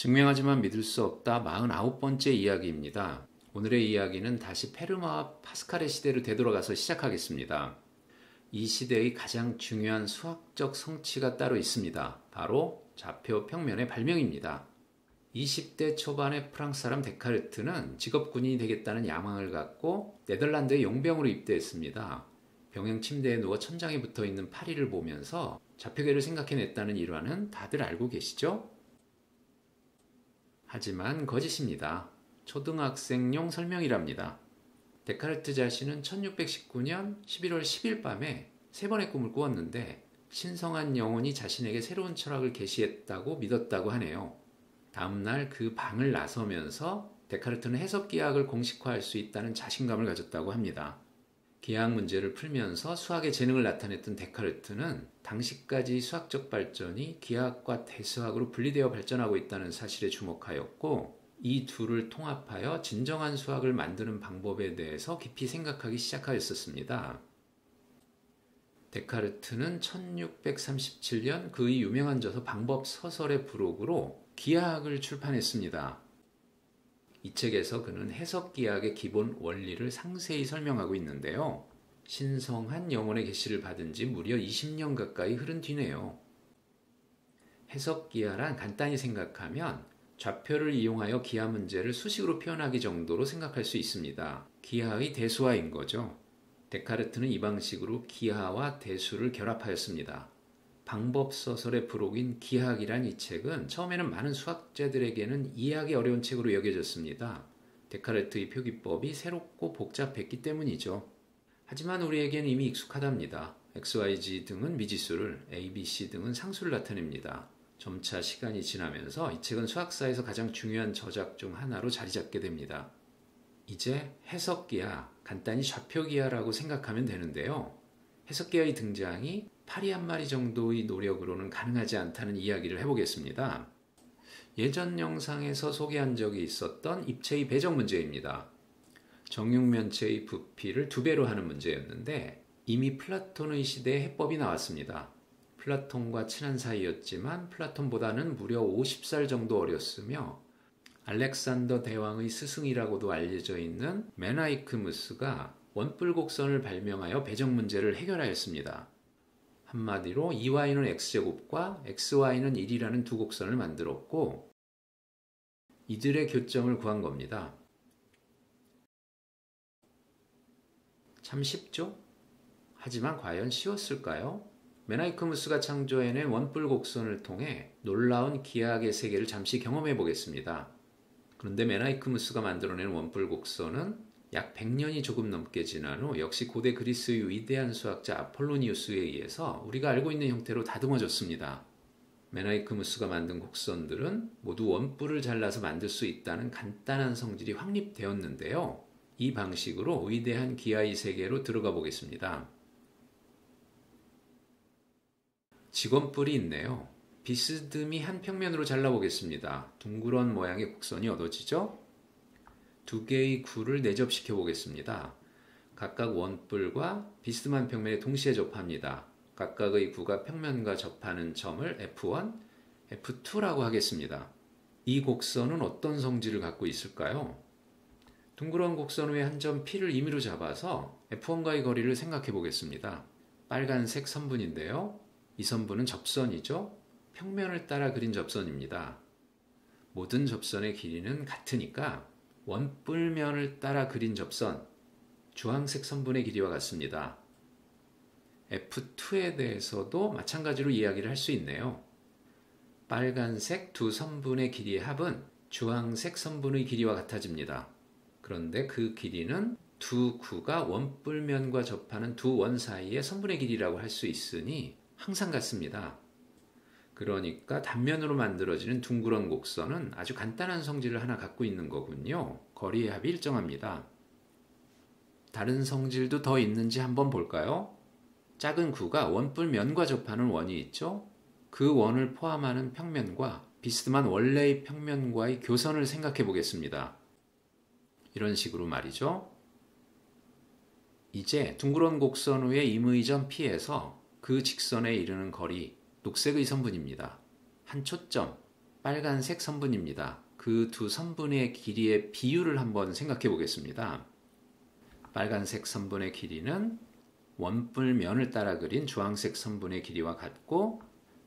증명하지만 믿을 수 없다 49번째 이야기입니다. 오늘의 이야기는 다시 페르마와 파스칼의 시대로 되돌아가서 시작하겠습니다. 이 시대의 가장 중요한 수학적 성취가 따로 있습니다. 바로 좌표 평면의 발명입니다. 20대 초반의 프랑스 사람 데카르트는 직업 군인이 되겠다는 야망을 갖고 네덜란드의 용병으로 입대했습니다. 병행 침대에 누워 천장에 붙어있는 파리를 보면서 좌표계를 생각해냈다는 일화는 다들 알고 계시죠? 하지만 거짓입니다. 초등학생용 설명이랍니다. 데카르트 자신은 1619년 11월 10일 밤에 세 번의 꿈을 꾸었는데 신성한 영혼이 자신에게 새로운 철학을 계시했다고 믿었다고 하네요. 다음날 그 방을 나서면서 데카르트는 해석기하학을 공식화할 수 있다는 자신감을 가졌다고 합니다. 기하학 문제를 풀면서 수학의 재능을 나타냈던 데카르트는 당시까지 수학적 발전이 기하학과 대수학으로 분리되어 발전하고 있다는 사실에 주목하였고 이 둘을 통합하여 진정한 수학을 만드는 방법에 대해서 깊이 생각하기 시작하였었습니다. 데카르트는 1637년 그의 유명한 저서 방법 서설의 부록으로 기하학을 출판했습니다. 이 책에서 그는 해석기하학의 기본 원리를 상세히 설명하고 있는데요. 신성한 영혼의 계시를 받은 지 무려 20년 가까이 흐른 뒤네요. 해석기하란 간단히 생각하면 좌표를 이용하여 기하 문제를 수식으로 표현하기 정도로 생각할 수 있습니다. 기하의 대수화인 거죠. 데카르트는 이 방식으로 기하와 대수를 결합하였습니다. 방법서설의 부록인 기하학이란 이 책은 처음에는 많은 수학자들에게는 이해하기 어려운 책으로 여겨졌습니다. 데카르트의 표기법이 새롭고 복잡했기 때문이죠. 하지만 우리에겐 이미 익숙하답니다. XYZ 등은 미지수를, ABC 등은 상수를 나타냅니다. 점차 시간이 지나면서 이 책은 수학사에서 가장 중요한 저작 중 하나로 자리 잡게 됩니다. 이제 해석기하, 간단히 좌표기하라고 생각하면 되는데요. 해석기하의 등장이 파리 한 마리 정도의 노력으로는 가능하지 않다는 이야기를 해보겠습니다. 예전 영상에서 소개한 적이 있었던 입체의 배적 문제입니다. 정육면체의 부피를 2배로 하는 문제였는데 이미 플라톤의 시대에 해법이 나왔습니다. 플라톤과 친한 사이였지만 플라톤보다는 무려 50살 정도 어렸으며 알렉산더 대왕의 스승이라고도 알려져 있는 메나이크무스가 원뿔곡선을 발명하여 배적 문제를 해결하였습니다. 한마디로 2y는 x제곱과 xy는 1이라는 두 곡선을 만들었고 이들의 교점을 구한 겁니다. 참 쉽죠? 하지만 과연 쉬웠을까요? 메나이크무스가 창조해낸 원뿔곡선을 통해 놀라운 기하학의 세계를 잠시 경험해 보겠습니다. 그런데 메나이크무스가 만들어낸 원뿔곡선은 약 100년이 조금 넘게 지난 후 역시 고대 그리스의 위대한 수학자 아폴로니우스에 의해서 우리가 알고 있는 형태로 다듬어졌습니다. 메나이크무스가 만든 곡선들은 모두 원뿔을 잘라서 만들 수 있다는 간단한 성질이 확립되었는데요. 이 방식으로 위대한 기하의 세계로 들어가 보겠습니다. 직원뿔이 있네요. 비스듬히 한 평면으로 잘라보겠습니다. 둥그런 모양의 곡선이 얻어지죠? 두 개의 구를 내접시켜 보겠습니다. 각각 원뿔과 비스듬한 평면에 동시에 접합니다. 각각의 구가 평면과 접하는 점을 F1, F2라고 하겠습니다. 이 곡선은 어떤 성질을 갖고 있을까요? 둥그런 곡선 위에 한 점 P를 임의로 잡아서 F1과의 거리를 생각해 보겠습니다. 빨간색 선분인데요. 이 선분은 접선이죠. 평면을 따라 그린 접선입니다. 모든 접선의 길이는 같으니까 원뿔면을 따라 그린 접선, 주황색 선분의 길이와 같습니다. F2에 대해서도 마찬가지로 이야기를 할 수 있네요. 빨간색 두 선분의 길이의 합은 주황색 선분의 길이와 같아집니다. 그런데 그 길이는 두 구가 원뿔면과 접하는 두 원 사이의 선분의 길이라고 할 수 있으니 항상 같습니다. 그러니까 단면으로 만들어지는 둥그런 곡선은 아주 간단한 성질을 하나 갖고 있는 거군요. 거리의 합이 일정합니다. 다른 성질도 더 있는지 한번 볼까요? 작은 구가 원뿔면과 접하는 원이 있죠? 그 원을 포함하는 평면과 비스듬한 원래의 평면과의 교선을 생각해 보겠습니다. 이런 식으로 말이죠. 이제 둥그런 곡선 위에 임의점 P에서 그 직선에 이르는 거리, 녹색의 선분입니다. 한 초점, 빨간색 선분입니다. 그 두 선분의 길이의 비율을 한번 생각해 보겠습니다. 빨간색 선분의 길이는 원뿔면을 따라 그린 주황색 선분의 길이와 같고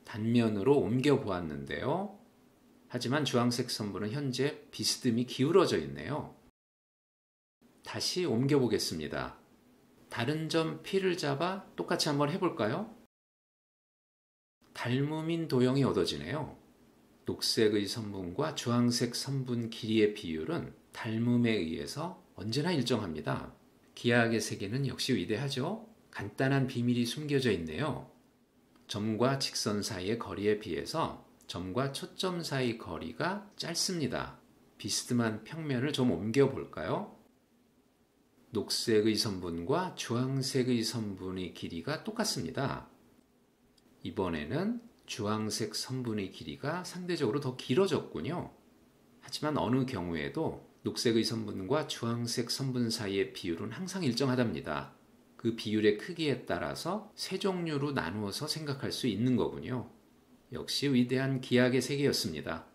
단면으로 옮겨 보았는데요. 하지만 주황색 선분은 현재 비스듬히 기울어져 있네요. 다시 옮겨 보겠습니다. 다른 점 P를 잡아 똑같이 한번 해볼까요? 닮음인 도형이 얻어지네요. 녹색의 선분과 주황색 선분 길이의 비율은 닮음에 의해서 언제나 일정합니다. 기하학의 세계는 역시 위대하죠? 간단한 비밀이 숨겨져 있네요. 점과 직선 사이의 거리에 비해서 점과 초점 사이 거리가 짧습니다. 비스듬한 평면을 좀 옮겨 볼까요? 녹색의 선분과 주황색의 선분의 길이가 똑같습니다. 이번에는 주황색 선분의 길이가 상대적으로 더 길어졌군요. 하지만 어느 경우에도 녹색의 선분과 주황색 선분 사이의 비율은 항상 일정하답니다. 그 비율의 크기에 따라서 세 종류로 나누어서 생각할 수 있는 거군요. 역시 위대한 기하학의 세계였습니다.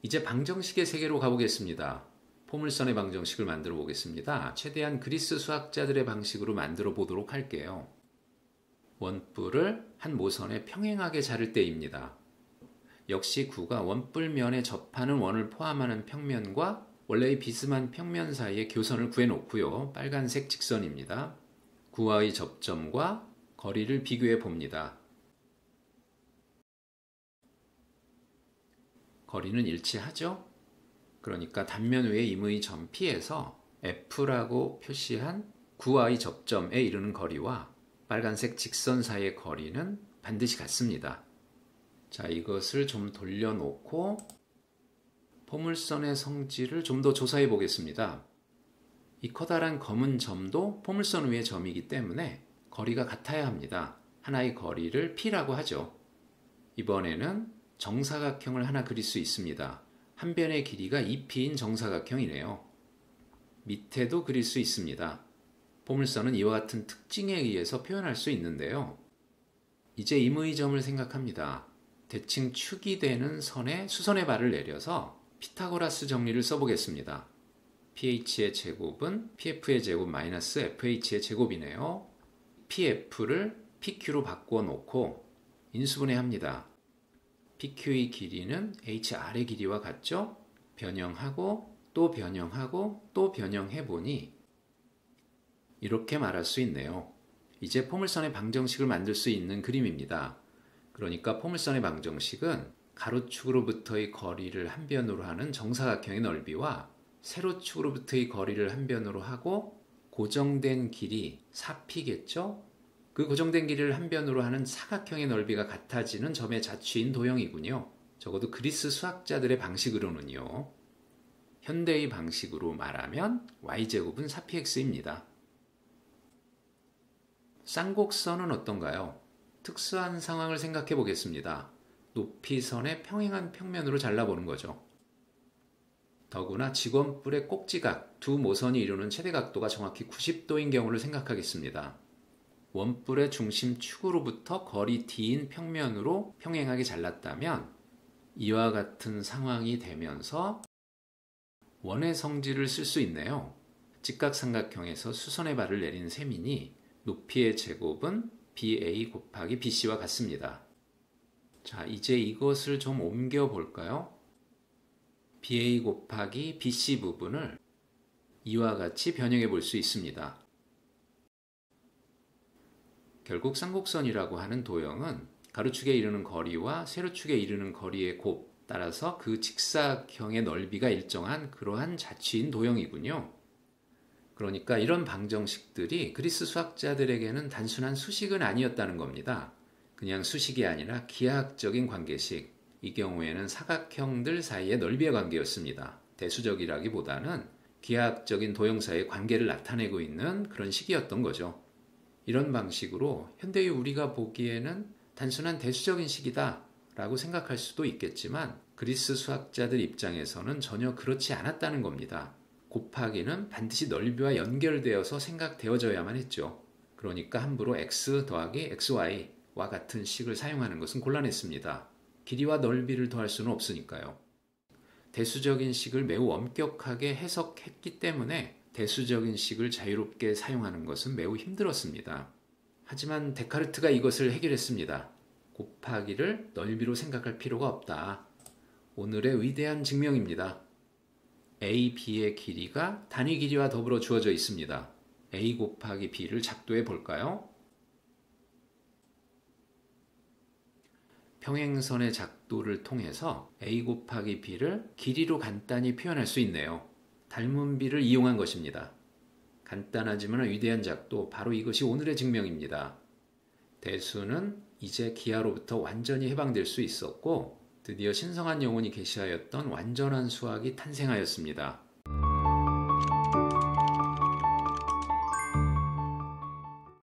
이제 방정식의 세계로 가보겠습니다. 포물선의 방정식을 만들어 보겠습니다. 최대한 그리스 수학자들의 방식으로 만들어 보도록 할게요. 원뿔을 한 모선에 평행하게 자를 때입니다. 역시 구가 원뿔면에 접하는 원을 포함하는 평면과 원래의 비스듬한 평면 사이의 교선을 구해놓고요. 빨간색 직선입니다. 구와의 접점과 거리를 비교해 봅니다. 거리는 일치하죠? 그러니까 단면 위에 임의 점 P에서 F라고 표시한 구와의 접점에 이르는 거리와 빨간색 직선 사이의 거리는 반드시 같습니다. 자, 이것을 좀 돌려놓고 포물선의 성질을 좀 더 조사해 보겠습니다. 이 커다란 검은 점도 포물선 위의 점이기 때문에 거리가 같아야 합니다. 하나의 거리를 P라고 하죠. 이번에는 정사각형을 하나 그릴 수 있습니다. 한 변의 길이가 2P인 정사각형이네요. 밑에도 그릴 수 있습니다. 포물선은 이와 같은 특징에 의해서 표현할 수 있는데요. 이제 임의 점을 생각합니다. 대칭 축이 되는 선에 수선의 발을 내려서 피타고라스 정리를 써보겠습니다. PH의 제곱은 PF의 제곱 마이너스 FH의 제곱이네요. PF를 PQ로 바꿔놓고 인수분해합니다. PQ의 길이는 HR의 길이와 같죠? 변형하고 또 변형하고 또 변형해보니 이렇게 말할 수 있네요. 이제 포물선의 방정식을 만들 수 있는 그림입니다. 그러니까 포물선의 방정식은 가로축으로부터의 거리를 한 변으로 하는 정사각형의 넓이와 세로축으로부터의 거리를 한 변으로 하고 고정된 길이 4P겠죠? 그 고정된 길이를 한 변으로 하는 사각형의 넓이가 같아지는 점의 자취인 도형이군요. 적어도 그리스 수학자들의 방식으로는요. 현대의 방식으로 말하면 y제곱은 4px입니다. 쌍곡선은 어떤가요? 특수한 상황을 생각해 보겠습니다. 높이선의 평행한 평면으로 잘라보는 거죠. 더구나 직원뿔의 꼭지각 두 모선이 이루는 최대각도가 정확히 90도인 경우를 생각하겠습니다. 원뿔의 중심 축으로부터 거리 D인 평면으로 평행하게 잘랐다면 이와 같은 상황이 되면서 원의 성질을 쓸 수 있네요. 직각삼각형에서 수선의 발을 내린 셈이니 높이의 제곱은 BA 곱하기 BC와 같습니다. 자, 이제 이것을 좀 옮겨 볼까요? BA 곱하기 BC 부분을 이와 같이 변형해 볼 수 있습니다. 결국 쌍곡선이라고 하는 도형은 가로축에 이르는 거리와 세로축에 이르는 거리의 곱, 따라서 그 직사각형의 넓이가 일정한 그러한 자취인 도형이군요. 그러니까 이런 방정식들이 그리스 수학자들에게는 단순한 수식은 아니었다는 겁니다. 그냥 수식이 아니라 기하학적인 관계식, 이 경우에는 사각형들 사이의 넓이의 관계였습니다. 대수적이라기보다는 기하학적인 도형 사이의 관계를 나타내고 있는 그런 식이었던 거죠. 이런 방식으로 현대의 우리가 보기에는 단순한 대수적인 식이다 라고 생각할 수도 있겠지만 그리스 수학자들 입장에서는 전혀 그렇지 않았다는 겁니다. 곱하기는 반드시 넓이와 연결되어서 생각되어져야만 했죠. 그러니까 함부로 x 더하기 xy와 같은 식을 사용하는 것은 곤란했습니다. 길이와 넓이를 더할 수는 없으니까요. 대수적인 식을 매우 엄격하게 해석했기 때문에 대수적인 식을 자유롭게 사용하는 것은 매우 힘들었습니다. 하지만 데카르트가 이것을 해결했습니다. 곱하기를 넓이로 생각할 필요가 없다. 오늘의 위대한 증명입니다. A, B의 길이가 단위 길이와 더불어 주어져 있습니다. A 곱하기 B를 작도해 볼까요? 평행선의 작도를 통해서 A 곱하기 B를 길이로 간단히 표현할 수 있네요. 닮은 B를 이용한 것입니다. 간단하지만 위대한 작도, 바로 이것이 오늘의 증명입니다. 대수는 이제 기하로부터 완전히 해방될 수 있었고 드디어 신성한 영혼이 계시하였던 완전한 수학이 탄생하였습니다.